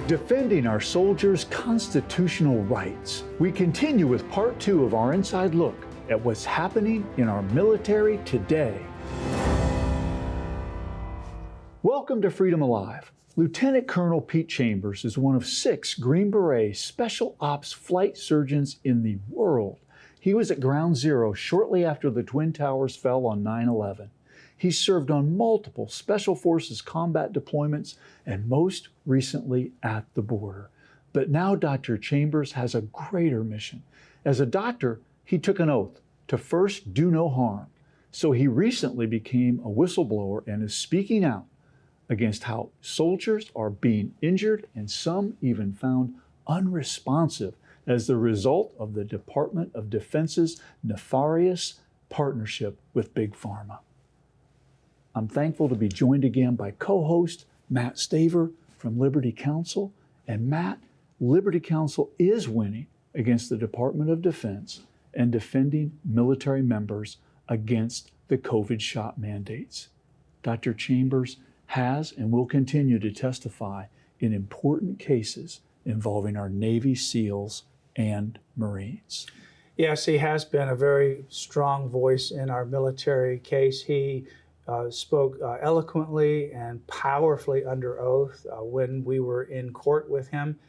Defending our soldiers' constitutional rights. We continue with part 2 of our inside look at what's happening in our military today. Welcome to Freedom Alive. Lieutenant Colonel Pete Chambers is one of 6 Green Beret Special Ops flight surgeons in the world. He was at Ground Zero shortly after the Twin Towers fell on 9/11. He served on multiple Special Forces combat deployments and most recently at the border. But now Dr. Chambers has a greater mission. As a doctor, he took an oath to first do no harm. So he recently became a whistleblower and is speaking out against how soldiers are being injured and some even found unresponsive as the result of the Department of Defense's nefarious partnership with Big Pharma. I'm thankful to be joined again by co-host Matt Staver from Liberty Counsel. And Matt, Liberty Counsel is winning against the Department of Defense and defending military members against the COVID shot mandates. Dr. Chambers has and will continue to testify in important cases involving our Navy SEALs and Marines. Yes, he has been a very strong voice in our military case. He spoke eloquently and powerfully under oath when we were in court with him.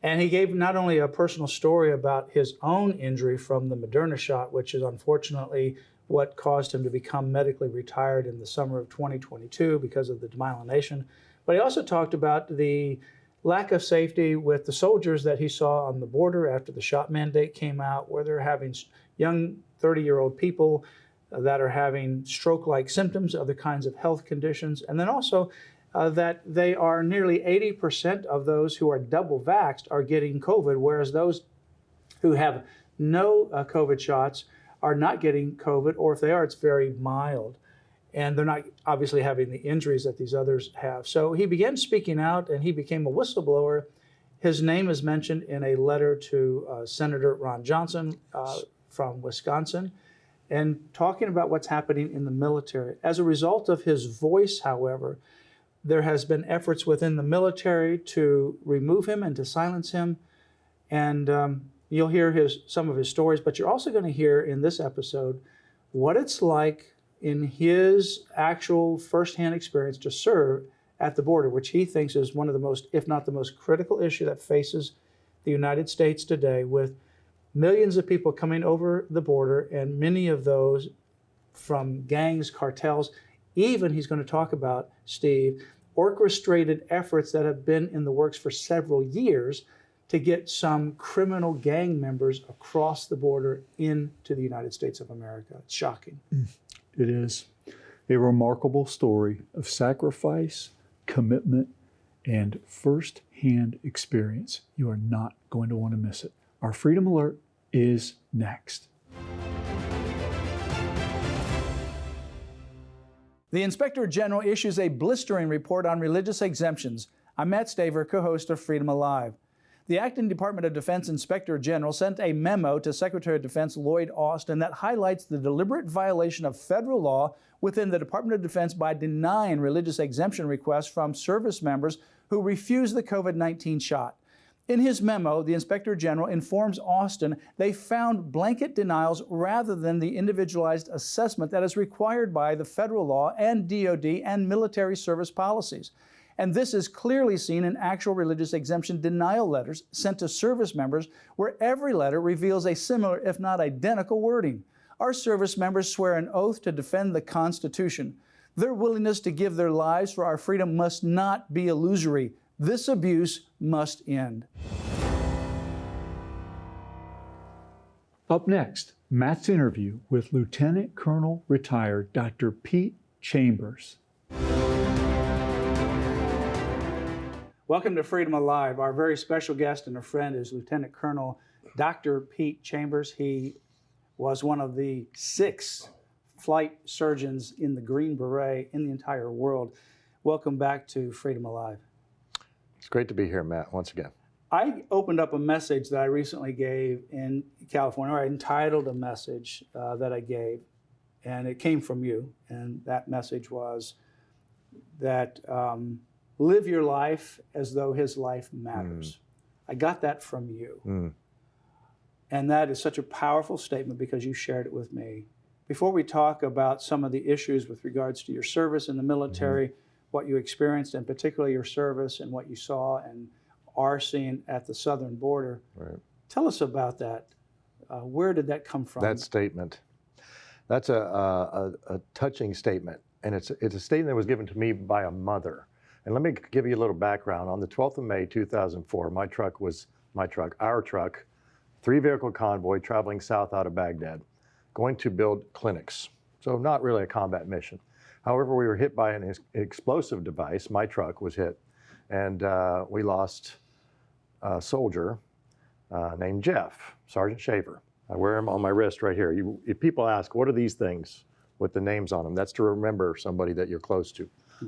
And he gave not only a personal story about his own injury from the Moderna shot, which is unfortunately what caused him to become medically retired in the summer of 2022 because of the demyelination, but he also talked about the lack of safety with the soldiers that he saw on the border after the shot mandate came out, where they're having young 30-year-old people that are having stroke-like symptoms, other kinds of health conditions, and then also that they are nearly 80% of those who are double vaxxed are getting COVID, whereas those who have no COVID shots are not getting COVID, or if they are, it's very mild. And they're not obviously having the injuries that these others have. So he began speaking out and he became a whistleblower. His name is mentioned in a letter to Senator Ron Johnson from Wisconsin, and talking about what's happening in the military. As a result of his voice, however, there has been efforts within the military to remove him and to silence him. And you'll hear some of his stories, but you're also going to hear in this episode what it's like in his actual firsthand experience to serve at the border, which he thinks is one of the most, if not the most critical issue that faces the United States today, with millions of people coming over the border, and many of those from gangs, cartels, even he's going to talk about, Steve, orchestrated efforts that have been in the works for several years to get some criminal gang members across the border into the United States of America. It's shocking. It is a remarkable story of sacrifice, commitment, and first-hand experience. You are not going to want to miss it. Our Freedom Alert is next. The Inspector General issues a blistering report on religious exemptions. I'm Matt Staver, co-host of Freedom Alive. The acting Department of Defense Inspector General sent a memo to Secretary of Defense Lloyd Austin that highlights the deliberate violation of federal law within the Department of Defense by denying religious exemption requests from service members who refuse the COVID-19 shot. In his memo, the Inspector General informs Austin they found blanket denials rather than the individualized assessment that is required by the federal law and DoD and military service policies. And this is clearly seen in actual religious exemption denial letters sent to service members, where every letter reveals a similar, if not identical, wording. Our service members swear an oath to defend the Constitution. Their willingness to give their lives for our freedom must not be illusory. This abuse must end. Up next, Matt's interview with Lieutenant Colonel retired Dr. Pete Chambers. Welcome to Freedom Alive. Our very special guest and a friend is Lieutenant Colonel Dr. Pete Chambers. He was one of the 6 flight surgeons in the Green Beret in the entire world. Welcome back to Freedom Alive. It's great to be here, Matt, once again. I opened up a message that I recently gave in California, or I entitled a message that I gave, and it came from you. And that message was that live your life as though his life matters. I got that from you. And that is such a powerful statement because you shared it with me. Before we talk about some of the issues with regards to your service in the military, what you experienced, and particularly your service and what you saw and are seeing at the southern border, tell us about that. Where did that come from? That statement. That's a touching statement. And it's a statement that was given to me by a mother. And let me give you a little background. On the 12th of May, 2004, our truck, 3-vehicle convoy traveling south out of Baghdad, going to build clinics. So not really a combat mission. However, we were hit by an explosive device. My truck was hit. And we lost a soldier named Jeff, Sergeant Shaver. I wear him on my wrist right here. If people ask, what are these things with the names on them? That's to remember somebody that you're close to.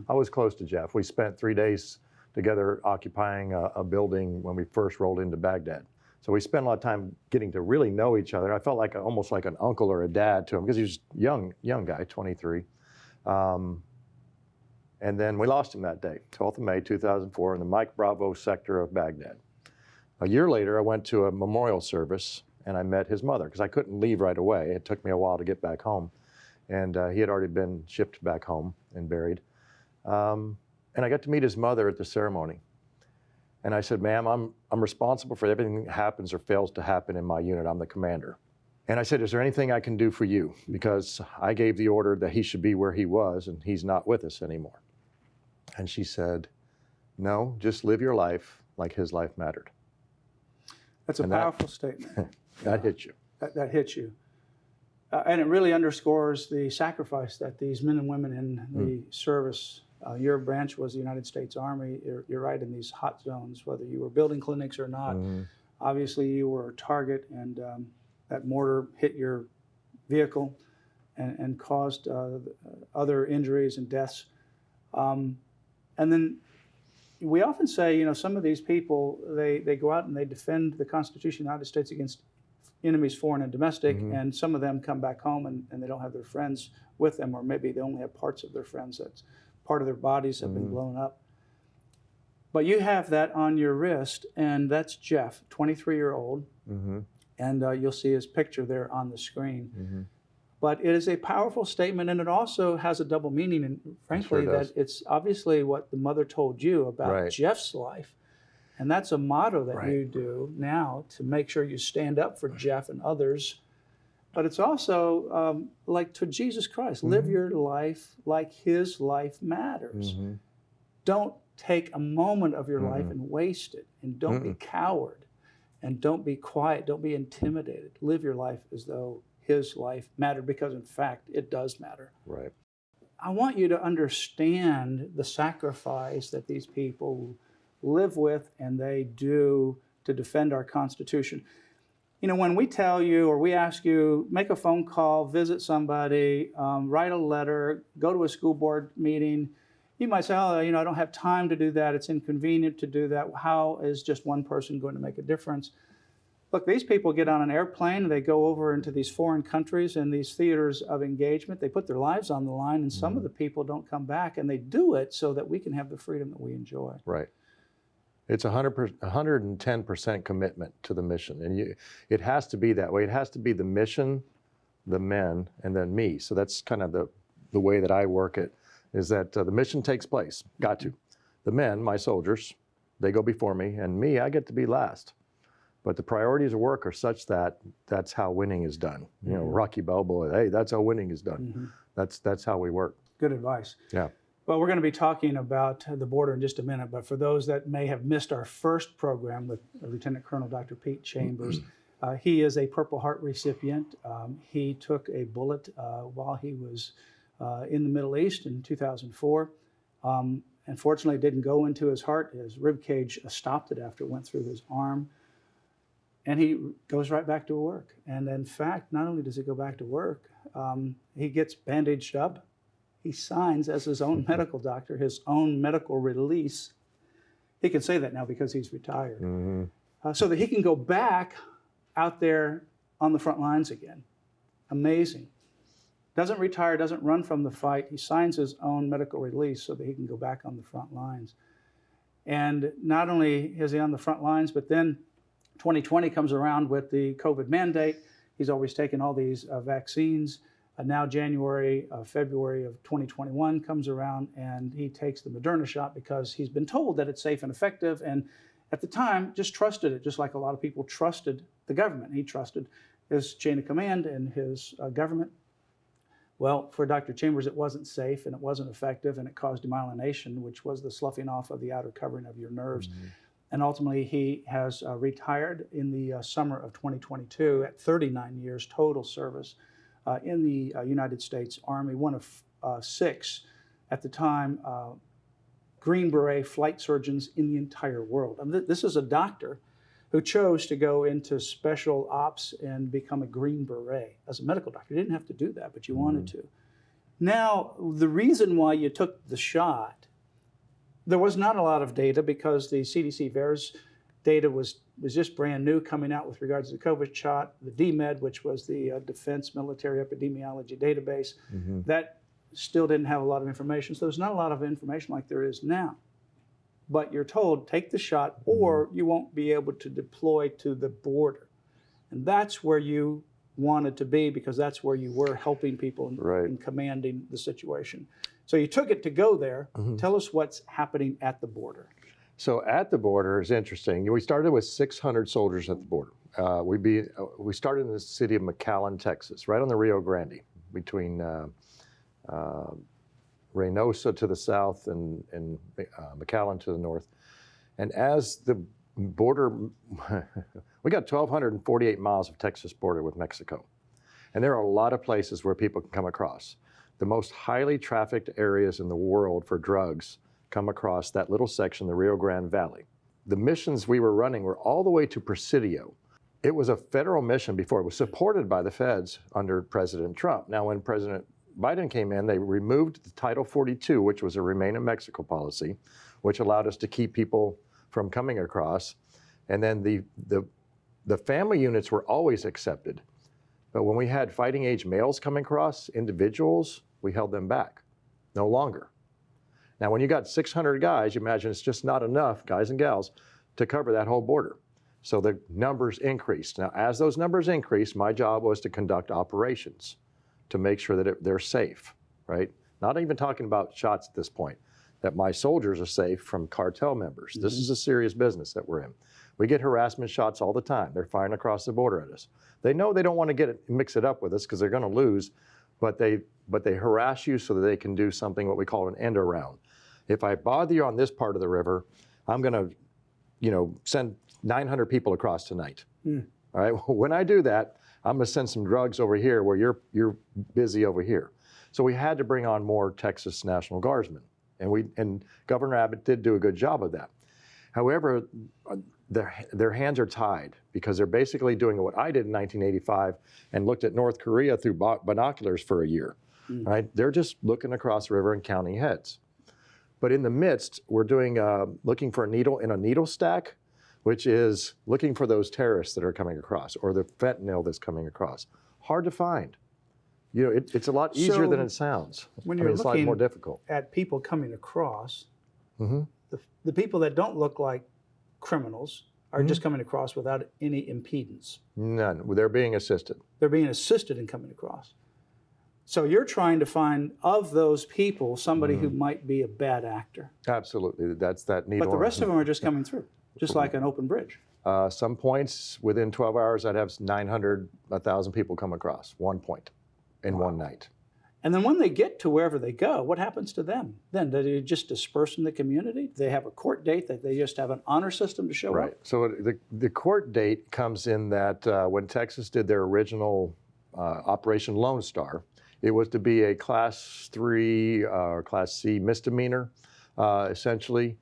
I was close to Jeff. We spent 3 days together occupying a building when we first rolled into Baghdad. So we spent a lot of time getting to really know each other. I felt like almost like an uncle or a dad to him because he was young guy, 23. And then we lost him that day, 12th of May, 2004, in the Mike Bravo sector of Baghdad. A year later, I went to a memorial service and I met his mother because I couldn't leave right away. It took me a while to get back home. And he had already been shipped back home and buried. And I got to meet his mother at the ceremony. And I said, ma'am, I'm responsible for everything that happens or fails to happen in my unit. I'm the commander. And I said, is there anything I can do for you? Because I gave the order that he should be where he was and he's not with us anymore. And she said, no, just live your life like his life mattered. That's a powerful statement. That hit you. That hit you. And it really underscores the sacrifice that these men and women in the service, your branch was the United States Army. You're right, in these hot zones, whether you were building clinics or not. Obviously, you were a target, and that mortar hit your vehicle and caused other injuries and deaths. And then we often say, you know, some of these people, they go out and they defend the Constitution of the United States against enemies, foreign and domestic, and some of them come back home and they don't have their friends with them, or maybe they only have parts of their friends. That's part of their bodies have been blown up. But you have that on your wrist, and that's Jeff, 23-year-old, and you'll see his picture there on the screen. But it is a powerful statement, and it also has a double meaning, and frankly, that it's obviously what the mother told you about Jeff's life. And that's a motto that you do now to make sure you stand up for Jeff and others. But it's also like to Jesus Christ, live your life like his life matters. Don't take a moment of your life and waste it. And don't be coward. And don't be quiet. Don't be intimidated. Live your life as though his life mattered, because in fact, it does matter. I want you to understand the sacrifice that these people live with and they do to defend our Constitution. You know, when we tell you or we ask you, make a phone call, visit somebody, write a letter, go to a school board meeting, you might say, oh, you know, I don't have time to do that. It's inconvenient to do that. How is just one person going to make a difference? Look, these people get on an airplane, they go over into these foreign countries and these theaters of engagement. They put their lives on the line, and some of the people don't come back, and they do it so that we can have the freedom that we enjoy. It's 110% commitment to the mission. And it has to be that way. It has to be the mission, the men, and then me. So that's kind of the way that I work it, is that the mission takes place. Got to. The men, my soldiers, they go before me, and me, I get to be last. But the priorities of work are such that that's how winning is done. You know, Rocky Balboa, hey, that's how winning is done. That's how we work. Good advice. Yeah. Well, we're going to be talking about the border in just a minute, but for those that may have missed our first program with Lieutenant Colonel Dr. Pete Chambers, he is a Purple Heart recipient. He took a bullet while he was in the Middle East in 2004. Unfortunately, it didn't go into his heart. His rib cage stopped it after it went through his arm. And he goes right back to work. And in fact, not only does he go back to work, he gets bandaged up. He signs as his own medical doctor, his own medical release. He can say that now because he's retired. So that he can go back out there on the front lines again. Amazing. Doesn't retire, doesn't run from the fight. He signs his own medical release so that he can go back on the front lines. And not only is he on the front lines, but then 2020 comes around with the COVID mandate. He's always taken all these vaccines. Now January, February of 2021 comes around, and he takes the Moderna shot because he's been told that it's safe and effective. And at the time, just trusted it, just like a lot of people trusted the government. He trusted his chain of command and his government. Well, for Dr. Chambers, it wasn't safe and it wasn't effective, and it caused demyelination, which was the sloughing off of the outer covering of your nerves. Mm-hmm. And ultimately, he has retired in the summer of 2022 at 39 years total service in the United States Army, one of 6 at the time Green Beret flight surgeons in the entire world. I mean, this is a doctor who chose to go into special ops and become a Green Beret as a medical doctor. You didn't have to do that, but you wanted to. Now, the reason why you took the shot, there was not a lot of data because the CDC VAERS data was just brand new coming out with regards to the COVID shot. The DMED, which was the Defense Military Epidemiology Database, that still didn't have a lot of information. So there's not a lot of information like there is now. But you're told, take the shot or you won't be able to deploy to the border. And that's where you wanted to be because that's where you were helping people and commanding the situation. So you took it to go there. Tell us what's happening at the border. So at the border is interesting. We started with 600 soldiers at the border. We started in the city of McAllen, Texas, right on the Rio Grande, between Reynosa to the south and McAllen to the north. And as the border, we got 1,248 miles of Texas border with Mexico. And there are a lot of places where people can come across. The most highly trafficked areas in the world for drugs come across that little section, the Rio Grande Valley. The missions we were running were all the way to Presidio. It was a federal mission before. It was supported by the feds under President Trump. Now, when President Biden came in, they removed the Title 42, which was a Remain in Mexico policy, which allowed us to keep people from coming across. And then the family units were always accepted. But when we had fighting age males coming across, individuals, we held them back, no longer. Now, when you got 600 guys, you imagine it's just not enough, guys and gals, to cover that whole border. So the numbers increased. Now, as those numbers increased, my job was to conduct operations to make sure that they're safe, right? Not even talking about shots at this point, that my soldiers are safe from cartel members. This is a serious business that we're in. We get harassment shots all the time. They're firing across the border at us. They know they don't want to mix it up with us because they're going to lose, but they harass you so that they can do something what we call an end around. If I bother you on this part of the river, I'm going to, send 900 people across tonight. All right. When I do that, I'm going to send some drugs over here where you're busy over here. So we had to bring on more Texas National Guardsmen, and Governor Abbott did do a good job of that. However, their hands are tied because they're basically doing what I did in 1985 and looked at North Korea through binoculars for a year. Right? They're just looking across the river and counting heads. But in the midst, we're doing looking for a needle in a needle stack, which is looking for those terrorists that are coming across or the fentanyl that's coming across. Hard to find. It's a lot easier than it sounds. When you're it's a lot more difficult. At people coming across, the people that don't look like criminals are just coming across without any impedance. None. They're being assisted. They're being assisted in coming across. So you're trying to find, of those people, somebody who might be a bad actor. Absolutely. That's that needle. But the rest of them are just coming through, just like an open bridge. Some points, within 12 hours, I'd have 900, 1,000 people come across, one point in one night. And then when they get to wherever they go, what happens to them? Then do they just disperse in the community? Do they have a court date that they just have an honor system to show up? Right. So the court date comes in that when Texas did their original Operation Lone Star, it was to be a Class 3 or Class C misdemeanor, essentially,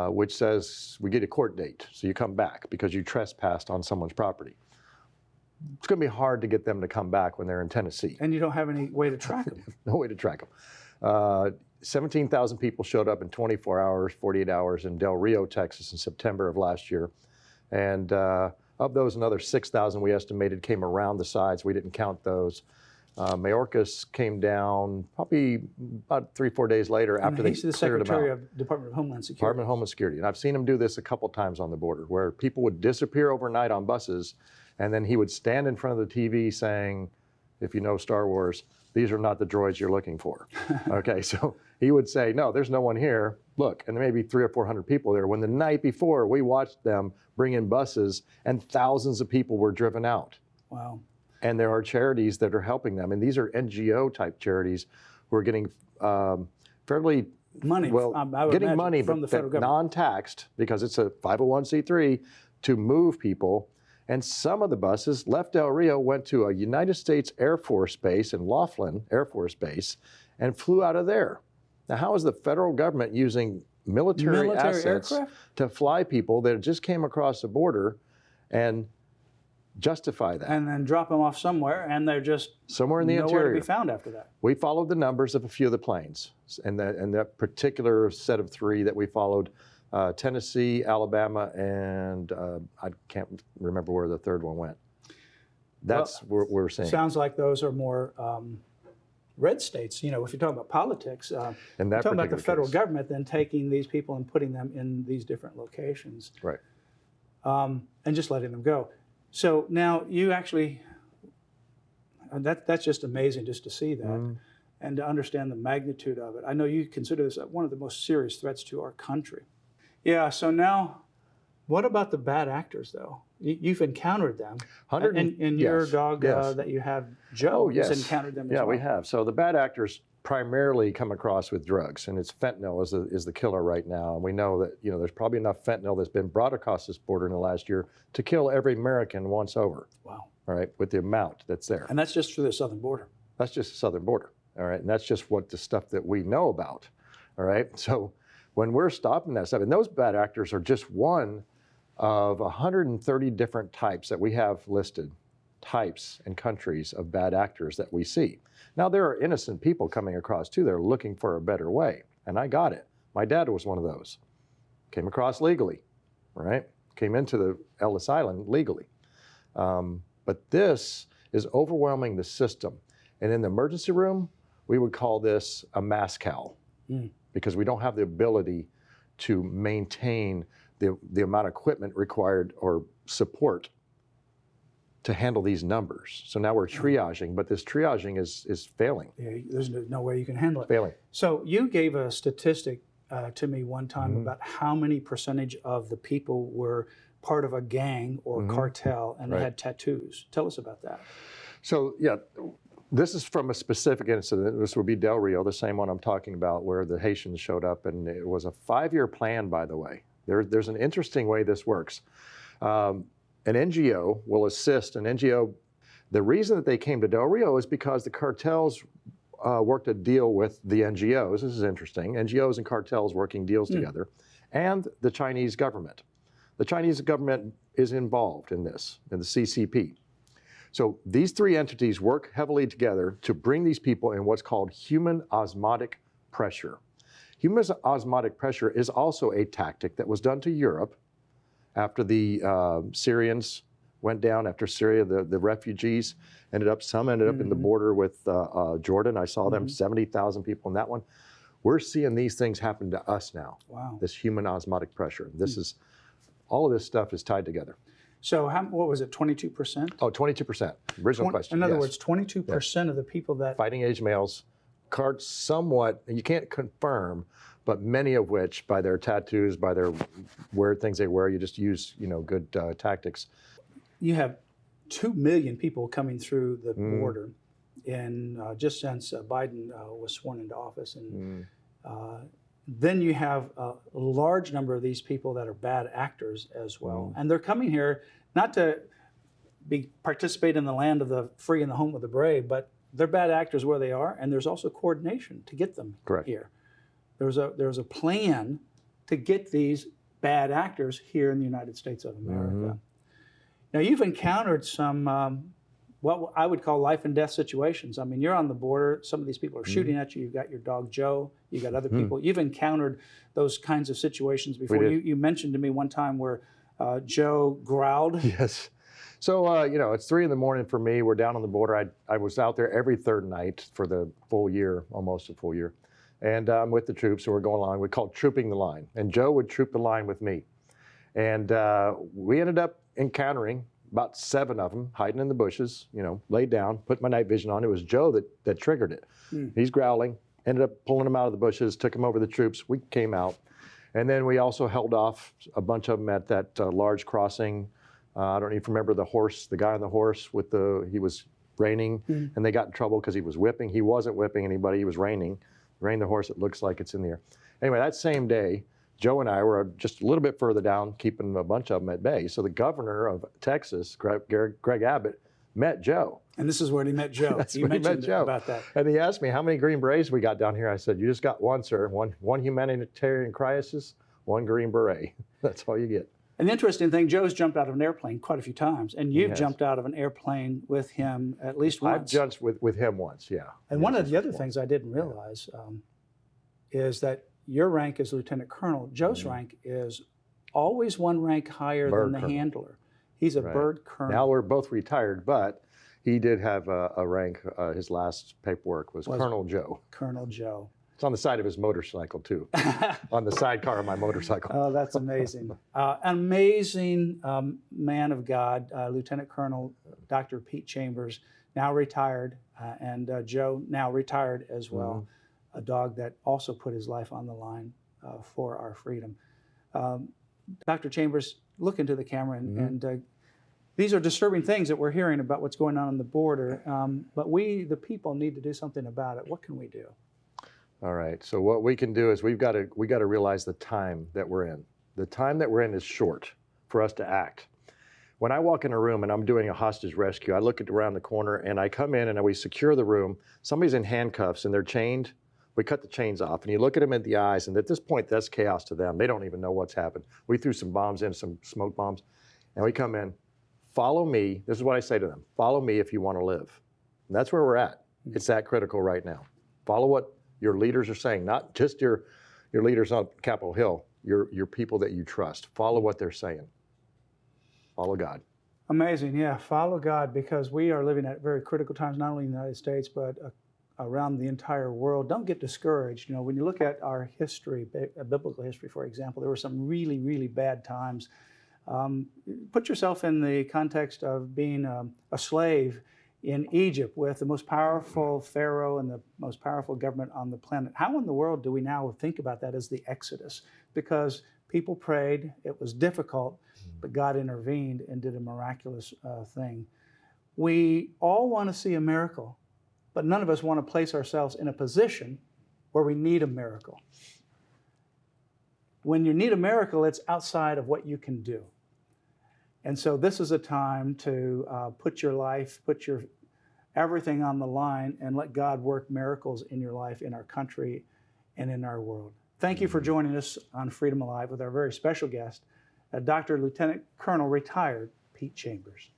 which says we get a court date, so you come back because you trespassed on someone's property. It's going to be hard to get them to come back when they're in Tennessee. And you don't have any way to track them. No way to track them. 17,000 people showed up in 24 hours, 48 hours in Del Rio, Texas in September of last year. And of those, another 6,000 we estimated came around the sides. We didn't count those. Mayorkas came down probably about 3-4 days later after they he's the cleared him Secretary out. of Department of Homeland Security. Department of Homeland Security. And I've seen him do this a couple times on the border where people would disappear overnight on buses and then he would stand in front of the TV saying, if you know Star Wars, these are not the droids you're looking for. Okay, so he would say, no, there's no one here. Look, and there may be 300 or 400 people there. When the night before, we watched them bring in buses and thousands of people were driven out. Wow. And there are charities that are helping them. And these are NGO type charities who are getting fairly money, getting money from the federal government, non-taxed because it's a 501c3 to move people. And some of the buses left Del Rio, went to a United States Air Force base in Laughlin Air Force Base, and flew out of there. Now, how is the federal government using military assets aircraft to fly people that just came across the border and justify that? And then drop them off somewhere, and they're just somewhere in the nowhere interior to be found after that. We followed the numbers of a few of the planes, and that particular set of 3 that we followed, Tennessee, Alabama, and I can't remember where the third one went. That's what we're seeing. Sounds like those are more red states. You know, if you're talking about politics, in that you're talking about the federal case. government then taking these people and putting them in these different locations. Right. And just letting them go. So now you actually, that's just amazing just to see that and to understand the magnitude of it. I know you consider this one of the most serious threats to our country. Yeah, so now, what about the bad actors, though? You've encountered them. And your dog that you have, Joe, has encountered them as well. Yeah, we have. So the bad actors primarily come across with drugs, and it's fentanyl is the killer right now. And we know that there's probably enough fentanyl that's been brought across this border in the last year to kill every American once over. Wow. All right, with the amount that's there. And that's just through the southern border. That's just the southern border. All right, and that's just what the stuff that we know about. All right, so when we're stopping that stuff, and those bad actors are just one of 130 different types that we have listed, types and countries of bad actors that we see. Now, there are innocent people coming across too. They're looking for a better way, and I got it. My dad was one of those. Came across legally, right? Came into the Ellis Island legally. But this is overwhelming the system. And in the emergency room, we would call this a mass cow because we don't have the ability to maintain the amount of equipment required or support to handle these numbers. So now we're triaging, but this triaging is failing. Yeah, there's no way you can handle it. Failing. So you gave a statistic to me one time about how many percentage of the people were part of a gang or cartel and they had tattoos. Tell us about that. So yeah, this is from a specific incident. This would be Del Rio, the same one I'm talking about, where the Haitians showed up, and it was a 5-year plan, by the way. There's an interesting way this works. An NGO will assist an NGO. The reason that they came to Del Rio is because the cartels worked a deal with the NGOs. This is interesting. NGOs and cartels working deals together, and the Chinese government. The Chinese government is involved in this, in the CCP. So these 3 entities work heavily together to bring these people in what's called human osmotic pressure. Human osmotic pressure is also a tactic that was done to Europe after the Syrians went down, after Syria, the refugees some ended up in the border with Jordan. I saw them, 70,000 people in that one. We're seeing these things happen to us now. Wow. This human osmotic pressure. This is, all of this stuff is tied together. So what was it, 22%? Oh, 22%. Original question. In other words, 22% of the people that... Fighting age males, somewhat, and you can't confirm, but many of which, by their tattoos, by their weird things they wear, you just use, good tactics. You have 2 million people coming through the border, and just since Biden was sworn into office, and then you have a large number of these people that are bad actors as well, and they're coming here not to participate in the land of the free and the home of the brave, but they're bad actors where they are, and there's also coordination to get them here. There's a plan to get these bad actors here in the United States of America. Now, you've encountered some what I would call life and death situations. I mean, you're on the border. Some of these people are shooting at you. You've got your dog, Joe. You've got other people. You've encountered those kinds of situations before. You mentioned to me one time where Joe growled. Yes. So, you know, it's 3 in the morning for me. We're down on the border. I was out there every third night for the full year, almost a full year. And I'm with the troops, so we're going along. We call it trooping the line. And Joe would troop the line with me. And we ended up encountering about 7 of them hiding in the bushes, you know, laid down, put my night vision on. It was Joe that triggered it. He's growling, ended up pulling him out of the bushes, took him over the troops. We came out. And then we also held off a bunch of them at that large crossing. I don't even remember the horse, the guy on the horse he was reining, and they got in trouble because he was whipping. He wasn't whipping anybody, he was reining the horse. It looks like it's in the air. Anyway, that same day, Joe and I were just a little bit further down, keeping a bunch of them at bay. So the governor of Texas, Greg Abbott, met Joe. And this is where he met Joe. That's You when he mentioned met Joe. about that. And he asked me, how many Green Berets we got down here? I said, you just got one, sir. One humanitarian crisis, 1 Green Beret. That's all you get. And the interesting thing, Joe's jumped out of an airplane quite a few times, and you've Yes. jumped out of an airplane with him at least once. I've jumped with him once, yeah. And one of the other things I didn't realize is that your rank is lieutenant colonel. Joe's rank is always one rank higher Bird than the colonel. handler. He's a Right. bird colonel. Now we're both retired, but he did have a rank. His last paperwork was Colonel Joe. Colonel Joe. It's on the side of his motorcycle, too. On the sidecar of my motorcycle. Oh, that's amazing. An amazing man of God, Lieutenant Colonel Dr. Pete Chambers, now retired, and Joe, now retired as well, a dog that also put his life on the line for our freedom. Dr. Chambers, look into the camera, and these are disturbing things that we're hearing about what's going on the border, but we, the people, need to do something about it. What can we do? All right. So what we can do is we got to realize the time that we're in. The time that we're in is short for us to act. When I walk in a room and I'm doing a hostage rescue, I look around the corner and I come in and we secure the room. Somebody's in handcuffs and they're chained. We cut the chains off and you look at them in the eyes, and at this point, that's chaos to them. They don't even know what's happened. We threw some bombs in, some smoke bombs, and we come in. Follow me. This is what I say to them. Follow me if you want to live. And that's where we're at. It's that critical right now. Follow what your leaders are saying, not just your leaders on Capitol Hill, your people that you trust. Follow what they're saying. Follow God. Amazing, yeah. Follow God, because we are living at very critical times, not only in the United States, but around the entire world. Don't get discouraged. You know, when you look at our history, biblical history, for example, there were some really, really bad times. Put yourself in the context of being a slave in Egypt with the most powerful pharaoh and the most powerful government on the planet. How in the world do we now think about that as the Exodus? Because people prayed, it was difficult, but God intervened and did a miraculous thing. We all want to see a miracle, but none of us want to place ourselves in a position where we need a miracle. When you need a miracle, it's outside of what you can do. And so this is a time to put your life, put your everything on the line, and let God work miracles in your life, in our country, and in our world. Thank you for joining us on Freedom Alive with our very special guest, Dr. Lieutenant Colonel retired Pete Chambers.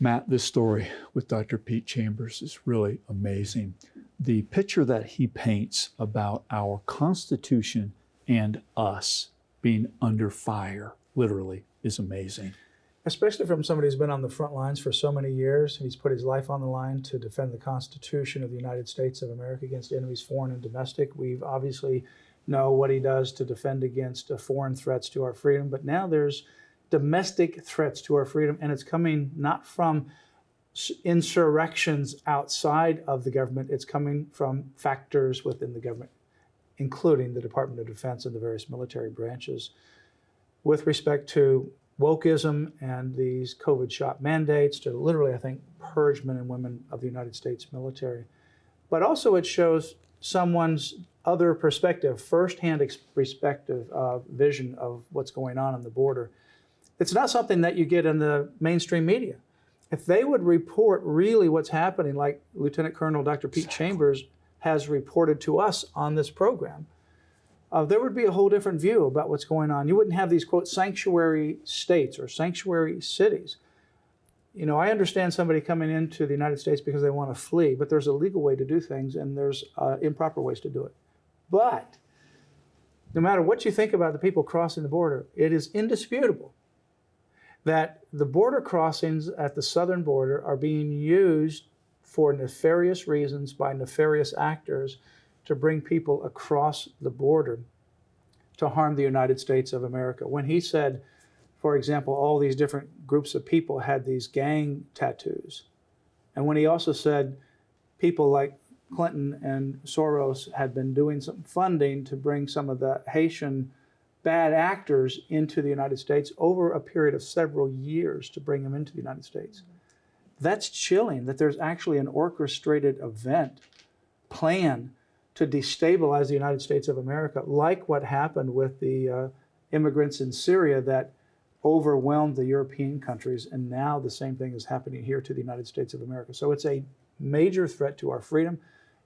Matt, this story with Dr. Pete Chambers is really amazing. The picture that he paints about our Constitution and us being under fire, literally, is amazing. Especially from somebody who's been on the front lines for so many years. He's put his life on the line to defend the Constitution of the United States of America against enemies, foreign and domestic. We've obviously know what he does to defend against foreign threats to our freedom, but now there's domestic threats to our freedom, and it's coming not from insurrections outside of the government, it's coming from factors within the government, including the Department of Defense and the various military branches. With respect to wokeism and these COVID shot mandates, to literally, I think, purge men and women of the United States military. But also it shows someone's other perspective, firsthand perspective, vision of what's going on the border. It's not something that you get in the mainstream media. If they would report really what's happening, like Lieutenant Colonel Dr. Pete Chambers has reported to us on this program, there would be a whole different view about what's going on. You wouldn't have these, quote, sanctuary states or sanctuary cities. You know, I understand somebody coming into the United States because they want to flee, but there's a legal way to do things and there's improper ways to do it. But no matter what you think about the people crossing the border, it is indisputable that the border crossings at the southern border are being used for nefarious reasons by nefarious actors to bring people across the border to harm the United States of America. When he said, for example, all these different groups of people had these gang tattoos, and when he also said people like Clinton and Soros had been doing some funding to bring some of the Haitian bad actors into the United States over a period of several years to bring them into the United States. That's chilling, that there's actually an orchestrated event, plan to destabilize the United States of America, like what happened with the immigrants in Syria that overwhelmed the European countries, and now the same thing is happening here to the United States of America. So it's a major threat to our freedom.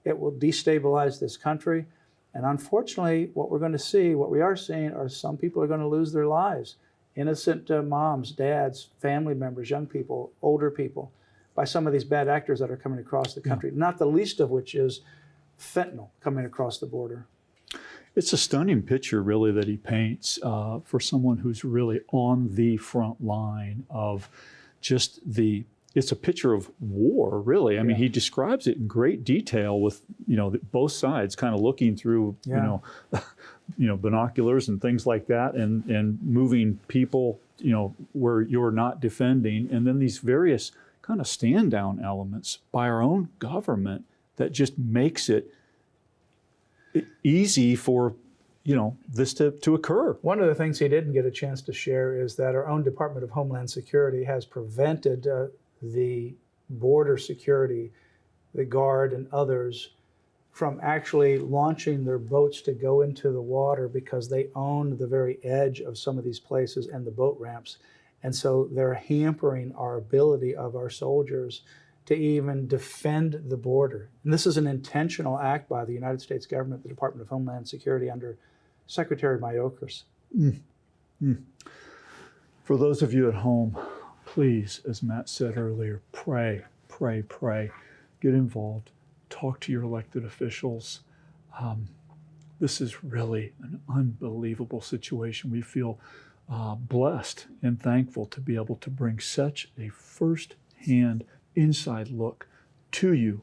It will destabilize this country. And unfortunately, what we're going to see, what we are seeing, are some people are going to lose their lives. Innocent moms, dads, family members, young people, older people, by some of these bad actors that are coming across the country, not the least of which is fentanyl coming across the border. It's a stunning picture, really, that he paints for someone who's really on the front line of just the. It's a picture of war, really. I mean, he describes it in great detail with, both sides kind of looking through, binoculars and things like that, and moving people, where you're not defending, and then these various kind of stand down elements by our own government that just makes it easy for this to occur. One of the things he didn't get a chance to share is that our own Department of Homeland Security has prevented the border security, the Guard and others, from actually launching their boats to go into the water because they own the very edge of some of these places and the boat ramps. And so they're hampering our ability of our soldiers to even defend the border. And this is an intentional act by the United States government, the Department of Homeland Security under Secretary Mayorkas. For those of you at home, please, as Matt said earlier, pray, pray, pray. Get involved. Talk to your elected officials. This is really an unbelievable situation. We feel blessed and thankful to be able to bring such a first-hand inside look to you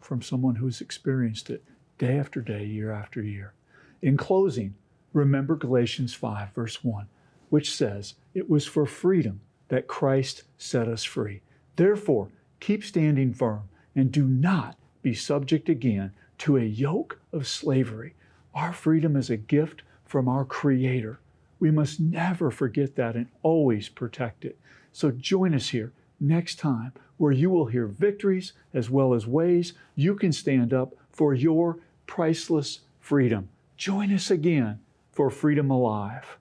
from someone who's experienced it day after day, year after year. In closing, remember Galatians 5, verse 1, which says, "It was for freedom that Christ set us free. Therefore, keep standing firm and do not be subject again to a yoke of slavery." Our freedom is a gift from our Creator. We must never forget that and always protect it. So join us here next time, where you will hear victories as well as ways you can stand up for your priceless freedom. Join us again for Freedom Alive.